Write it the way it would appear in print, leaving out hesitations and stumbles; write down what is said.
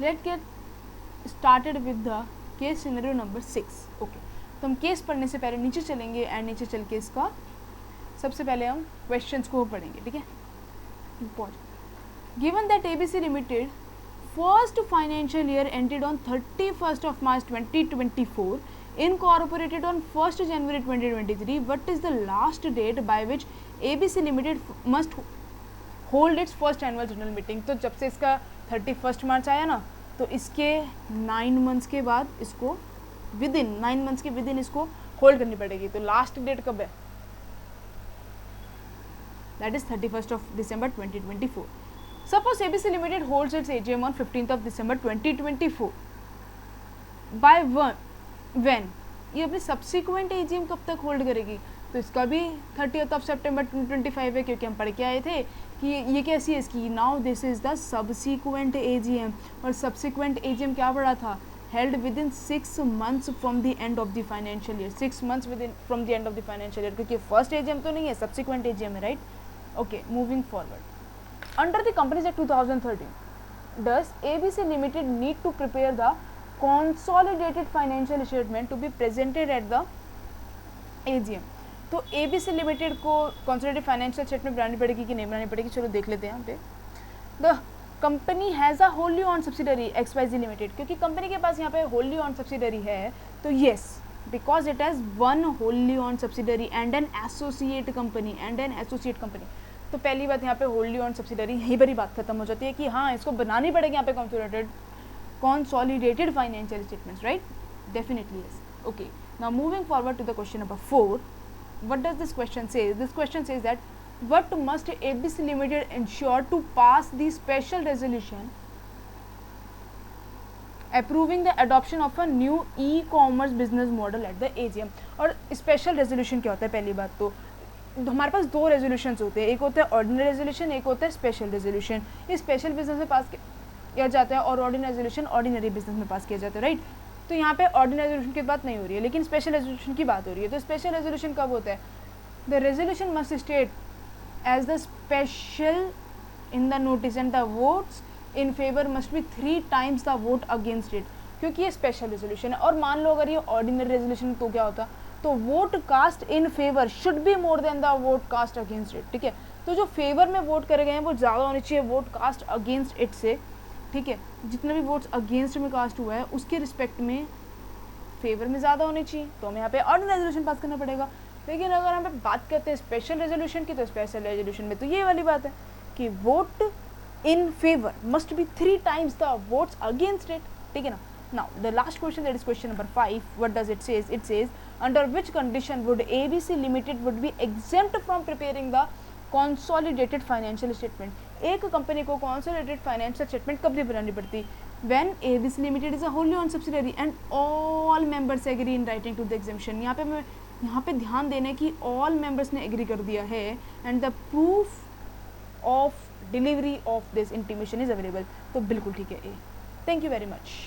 Let get started with the case scenario number 6. Okay, तो हम case पढ़ने से पहले नीचे चलेंगे एंड नीचे चल के इसका सबसे पहले हम क्वेश्चंस को पढ़ेंगे. ठीक है, important. Given that ABC limited first financial year ended on 31st of March 2024, incorporated on 1st January 2023, what is the last date by which ABC Limited must hold its first annual general meeting? तो जब से इसका 31st मार्च आया ना, तो इसके 9 months के बाद इसको विद इन 9 मंथ्स के विद इन इसको होल्ड करनी पड़ेगी. तो लास्ट डेट कब है? That is 31st of December 2024. Suppose ABC Limited holds its AGM on 15th of December 2024. By when? ये अपनी सब्सिक्वेंट AGM कब तक होल्ड करेगी? तो इसका भी 30th of September 2025 है, क्योंकि हम पढ़ के आए थे कि ये कैसी है इसकी. Now this is the subsequent AGM. और सब्सिक्वेंट AGM क्या पढ़ा था? Held with in 6 months from the end of the financial year. 6 months with in from the end of the financial year, क्योंकि फर्स्ट AGM तो नहीं है, subsequent AGM है, right? Okay, moving forward. Under the Companies Act 2013, does ABC Limited need to prepare the consolidated financial statement to be presented at the AGM? तो ABC Limited को consolidated financial statement बनानी पड़ेगी कि नहीं बनानी पड़ेगी? चलो देख लेते हैं यहाँ पे. The company has a wholly owned subsidiary XYZ Limited. क्योंकि कंपनी के पास यहाँ पे wholly owned subsidiary है, तो yes, because it has one wholly owned subsidiary and an associate company. तो पहली बात यहाँ पे होल्डली ऑन सब्सिडरी, यहीं पर ही बात खत्म हो जाती है कि हाँ इसको बनानी पड़ेगी यहाँ पे consolidated financial statements, right? Definitely yes. Okay, now moving forward to the question number 4. What does this question say? This question says that what must ABC Limited ensure to pass the special resolution approving the adoption of a new e-commerce business model at the AGM? और special resolution क्या होता है? पहली बात तो हमारे पास 2 resolutions होते हैं, एक होता है ऑर्डिनरी रेजोल्यूशन, एक होता है स्पेशल रेजोल्यूशन. ये स्पेशल बिजनेस में पास किया जाता है और ऑर्डिनरी रेजोल्यूशन ऑर्डिनरी बिजनेस में पास किया जाता है, राइट? तो यहाँ पे ऑर्डिनरी रेजोल्यूशन की बात नहीं हो रही है, लेकिन स्पेशल रेजोल्यूशन की बात हो रही है. तो स्पेशल रेजोल्यूशन कब होता है? The resolution must state as the special in the notice and the votes in favour must be 3 times the vote against it, क्योंकि ये स्पेशल रेजोल्यूशन है. और मान लो अगर ये ऑर्डिनरी रेजोल्यूशन तो क्या होता? तो vote cast in favour should be more than the vote cast against it. ठीक है, तो जो फेवर में वोट करे गए हैं वो ज़्यादा होनी चाहिए वोट कास्ट अगेंस्ट इट से. ठीक है, जितने भी वोट्स अगेंस्ट में कास्ट हुआ है उसके रिस्पेक्ट में फेवर में ज़्यादा होनी चाहिए. तो हमें यहाँ पे ऑर्डिनरी रेजोल्यूशन पास करना पड़ेगा. लेकिन अगर हम बात करते हैं स्पेशल रेजोल्यूशन की, तो स्पेशल रेजोल्यूशन में तो ये वाली बात है कि vote in favour must be 3 times the votes against it. ठीक है ना. Now the last question, that is question number 5. What does it says? It says under which condition would ABC Limited would be exempt from preparing the consolidated financial statement? एक company को consolidated financial statement कब बनानी पड़ती? When ABC Limited is a wholly owned subsidiary and all members agree in writing to the exemption. यहाँ पे ध्यान देना कि all members ने agree कर दिया है and the proof of delivery of this intimation is available. तो बिल्कुल ठीक है ए. Thank you very much.